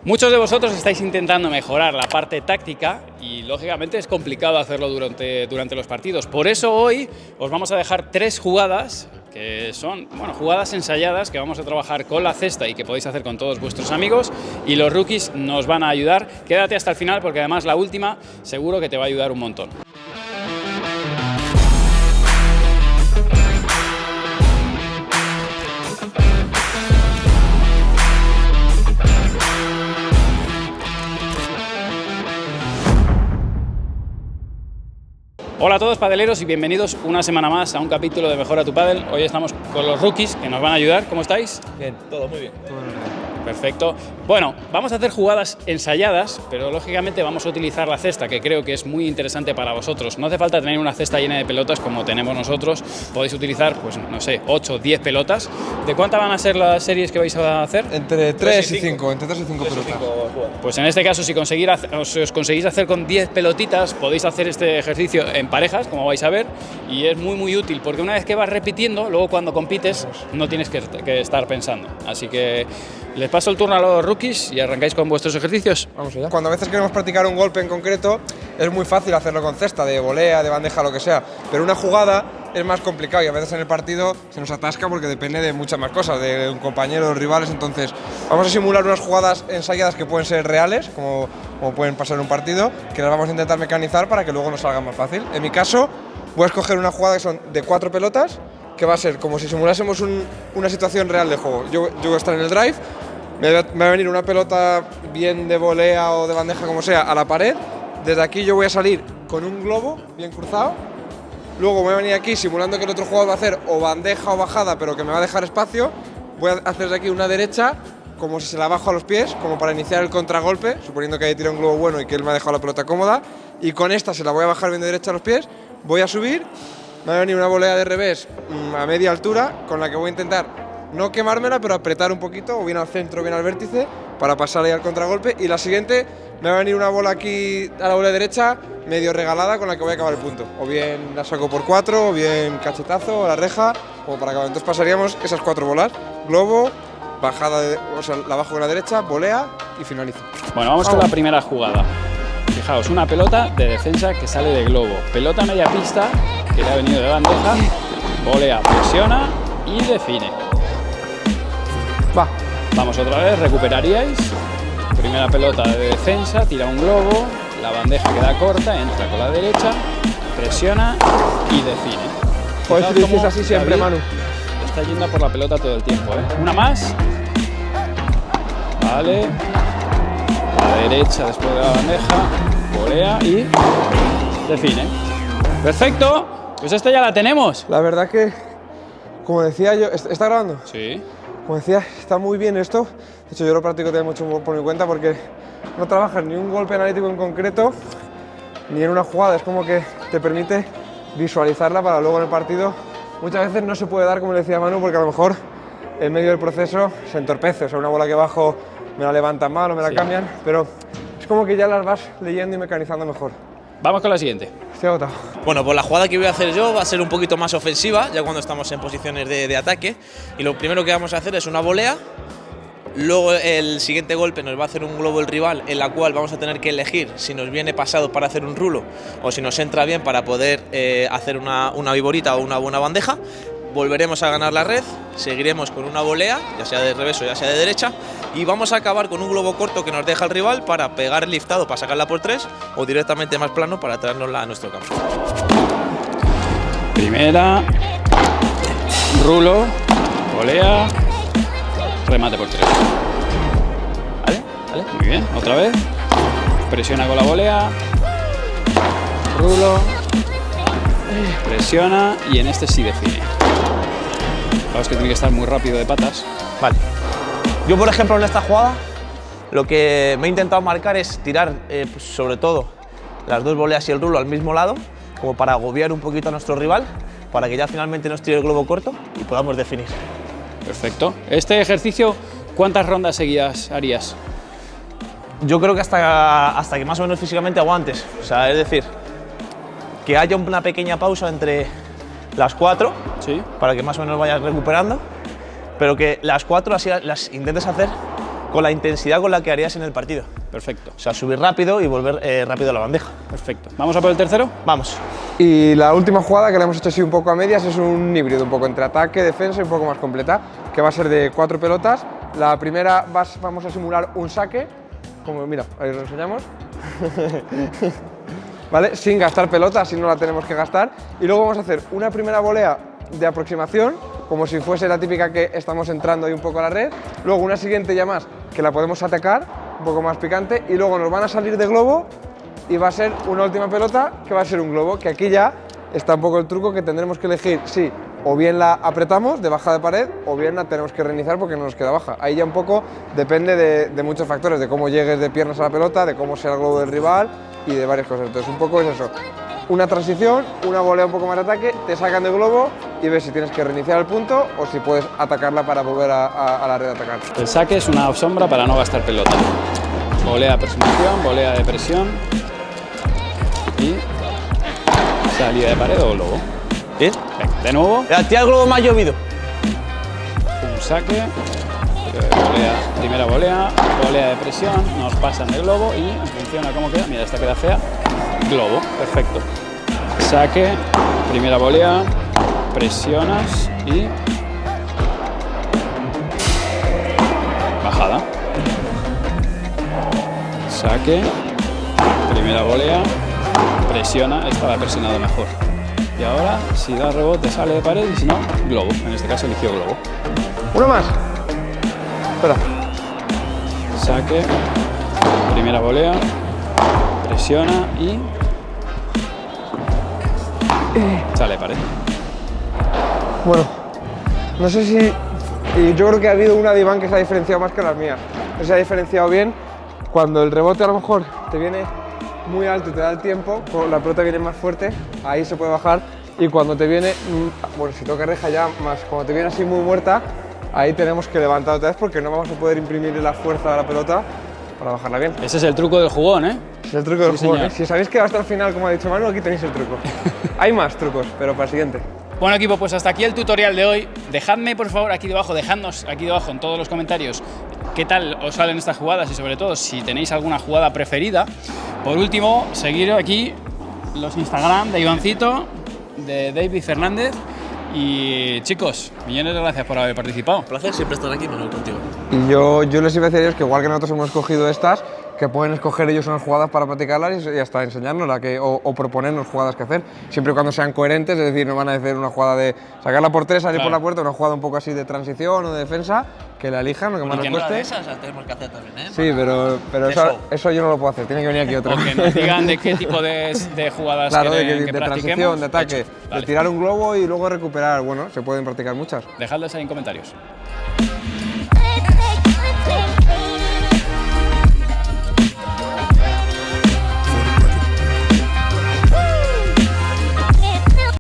Muchos de vosotros estáis intentando mejorar la parte táctica y lógicamente es complicado hacerlo durante los partidos. Por eso hoy os vamos a dejar 3 jugadas que son jugadas ensayadas que vamos a trabajar con la cesta y que podéis hacer con todos vuestros amigos, y los rookies nos van a ayudar. Quédate hasta el final porque además la última seguro que te va a ayudar un montón. Hola a todos padeleros y bienvenidos una semana más a un capítulo de Mejora tu Padel. Hoy estamos con los rookies que nos van a ayudar. ¿Cómo estáis? Bien, todo muy bien. Perfecto. Bueno, vamos a hacer jugadas ensayadas, pero lógicamente vamos a utilizar la cesta, que creo que es muy interesante para vosotros. No hace falta tener una cesta llena de pelotas como tenemos nosotros. Podéis utilizar, pues no sé, 8 o 10 pelotas. ¿De cuántas van a ser las series que vais a hacer? Entre 3 y 5, entre 3 y 5 pelotas. Pues en este caso, si os conseguís hacer con 10 pelotitas, podéis hacer este ejercicio en parejas, como vais a ver, y es muy útil, porque una vez que vas repitiendo, luego cuando compites no tienes que estar pensando. Así que les paso el turno a los rookies y arrancáis con vuestros ejercicios. Vamos allá. Cuando a veces queremos practicar un golpe en concreto, es muy fácil hacerlo con cesta, de volea, de bandeja, lo que sea, pero una jugada es más complicado y a veces en el partido se nos atasca porque depende de muchas más cosas, de un compañero, de los rivales. Entonces vamos a simular unas jugadas ensayadas que pueden ser reales, como pueden pasar en un partido, que las vamos a intentar mecanizar para que luego nos salga más fácil. En mi caso, voy a escoger una jugada que son de 4 pelotas, que va a ser como si simulásemos una situación real de juego. Yo voy a estar en el drive, me va a venir una pelota bien de volea o de bandeja, como sea, a la pared. Desde aquí yo voy a salir con un globo bien cruzado. Luego voy a venir aquí simulando que el otro jugador va a hacer o bandeja o bajada, pero que me va a dejar espacio. Voy a hacer de aquí una derecha, como si se la bajo a los pies, como para iniciar el contragolpe, suponiendo que haya tirado un globo bueno y que él me ha dejado la pelota cómoda. Y con esta se la voy a bajar bien de derecha a los pies. Voy a subir, me va a venir una volea de revés a media altura, con la que voy a intentar no quemármela, pero apretar un poquito, o bien al centro o bien al vértice, para pasar ahí al contragolpe. Y la siguiente, me va a venir una bola aquí a la volea derecha, medio regalada, con la que voy a acabar el punto. O bien la saco por 4, o bien cachetazo, o la reja, como para acabar. Entonces pasaríamos esas 4 bolas: globo, bajada, o sea, la bajo con la derecha, volea y finalizo. Bueno, vamos con la primera jugada. Fijaos, una pelota de defensa que sale de globo. Pelota media pista, que le ha venido de bandeja. Volea, presiona y define. Va. Vamos otra vez, recuperaríais. Primera pelota de defensa, tira un globo, la bandeja queda corta, entra con la derecha, presiona y define. Pues si lo dices así siempre, Manu. Está yendo por la pelota todo el tiempo, ¿eh? Una más. Vale. La derecha después de la bandeja, volea y define. ¡Perfecto! Pues esta ya la tenemos. La verdad que, como decía yo, ¿está grabando? Sí. Como decía, está muy bien esto. De hecho, yo lo practico también mucho por mi cuenta porque no trabajas ni un golpe analítico en concreto ni en una jugada. Es como que te permite visualizarla para luego en el partido. Muchas veces no se puede dar, como le decía Manu, porque a lo mejor en medio del proceso se entorpece. O sea, una bola que bajo me la levantan mal o me la cambian, pero es como que ya las vas leyendo y mecanizando mejor. Vamos con la siguiente. Estoy agotado. Bueno, pues la jugada que voy a hacer yo va a ser un poquito más ofensiva, ya cuando estamos en posiciones de ataque. Y lo primero que vamos a hacer es una volea. Luego el siguiente golpe nos va a hacer un globo el rival, en la cual vamos a tener que elegir si nos viene pasado para hacer un rulo o si nos entra bien para poder hacer una viborita o una buena bandeja. Volveremos a ganar la red, seguiremos con una volea, ya sea de revés o ya sea de derecha, y vamos a acabar con un globo corto que nos deja el rival para pegar el liftado, para sacarla por 3, o directamente más plano para traernosla a nuestro campo. Primera, rulo, volea, remate por 3. ¿Vale? Muy bien, otra vez. Presiona con la volea, rulo, presiona y en este sí define. Fijaos que tiene que estar muy rápido de patas. Vale. Yo, por ejemplo, en esta jugada, lo que me he intentado marcar es tirar, pues, sobre todo, las 2 voleas y el rulo al mismo lado, como para agobiar un poquito a nuestro rival, para que ya finalmente nos tire el globo corto y podamos definir. Perfecto. Este ejercicio, ¿cuántas rondas seguidas harías? Yo creo que hasta que más o menos físicamente aguantes. O sea, es decir, que haya una pequeña pausa entre las 4, ¿Sí? para que más o menos vayas recuperando, pero que las 4 así las intentes hacer con la intensidad con la que harías en el partido. Perfecto, O sea, subir rápido y volver rápido a la bandeja. perfecto. ¿Vamos a por el tercero? Vamos. Y la última jugada que le hemos hecho así un poco a medias es un híbrido, un poco entre ataque, defensa y un poco más completa, que va a ser de 4 pelotas. La primera vamos a simular un saque, como mira, ahí lo enseñamos, ¿vale? Sin gastar pelota, así no la tenemos que gastar. Y luego vamos a hacer una primera volea de aproximación, como si fuese la típica que estamos entrando ahí un poco a la red. Luego una siguiente ya más, que la podemos atacar, un poco más picante. Y luego nos van a salir de globo y va a ser una última pelota que va a ser un globo, que aquí ya está un poco el truco, que tendremos que elegir si o bien la apretamos de baja de pared o bien la tenemos que reiniciar porque no nos queda baja. Ahí ya un poco depende de muchos factores, de cómo llegues de piernas a la pelota, de cómo sea el globo del rival y de varias cosas. Entonces un poco es eso, una transición, una volea un poco más de ataque, te sacan del globo y ves si tienes que reiniciar el punto o si puedes atacarla para volver a la red a atacar. El saque es una sombra para no gastar pelota. Volea de aproximación, volea de presión y salida de pared o globo. ¿Bien? Venga, de nuevo, Tira el globo más llovido. un saque, primera volea, volea de presión, nos pasan de globo y en función a cómo queda, mira, esta queda fea, globo, perfecto. Saque, primera volea, presionas y bajada. Saque, primera volea, presiona, esta la ha presionado mejor. Y ahora, si da rebote, sale de pared y si no, globo. En este caso eligió globo. Uno más. Espera. Saque, primera volea, presiona y sale de pared. Bueno, no sé si... Y yo creo que ha habido una de Iván que se ha diferenciado más que las mías. Se ha diferenciado bien cuando el rebote a lo mejor te viene muy alto y te da el tiempo, la pelota viene más fuerte, ahí se puede bajar. Y cuando te viene, bueno, si toca reja ya más, cuando te viene así muy muerta, ahí tenemos que levantar otra vez porque no vamos a poder imprimirle la fuerza a la pelota para bajarla bien. Ese es el truco del jugón, ¿eh? Es el truco del Sí, juego. señor. Si sabéis que va hasta el final, como ha dicho Manu, aquí tenéis el truco. Hay más trucos, pero para el siguiente. Bueno, equipo, pues hasta aquí el tutorial de hoy. Dejadme, por favor, aquí debajo, dejadnos aquí debajo en todos los comentarios qué tal os salen estas jugadas y sobre todo si tenéis alguna jugada preferida. Por último, seguir aquí los Instagram de Ivancito, de David Fernández. Y chicos, millones de gracias por haber participado. Un placer siempre estar aquí, Manuel, contigo. Y yo les iba a decir a ellos que igual que nosotros hemos escogido estas, que pueden escoger ellos unas jugadas para practicarlas y hasta enseñárnoslas o proponernos jugadas que hacer, siempre y cuando sean coherentes, es decir, no van a hacer una jugada de sacarla por tres, salir Claro. por la puerta, una jugada un poco así de transición o de defensa, que la elijan, lo que más les cueste. esas las tenemos que hacer también, ¿eh? Sí, pero de eso, show. eso yo no lo puedo hacer, tiene que venir aquí otro. O que nos digan de qué tipo de jugadas Claro, quieren de que practiquemos. transición, de ataque, Hecho. Vale. de tirar un globo y luego recuperar, bueno, se pueden practicar muchas. Dejadles ahí en comentarios.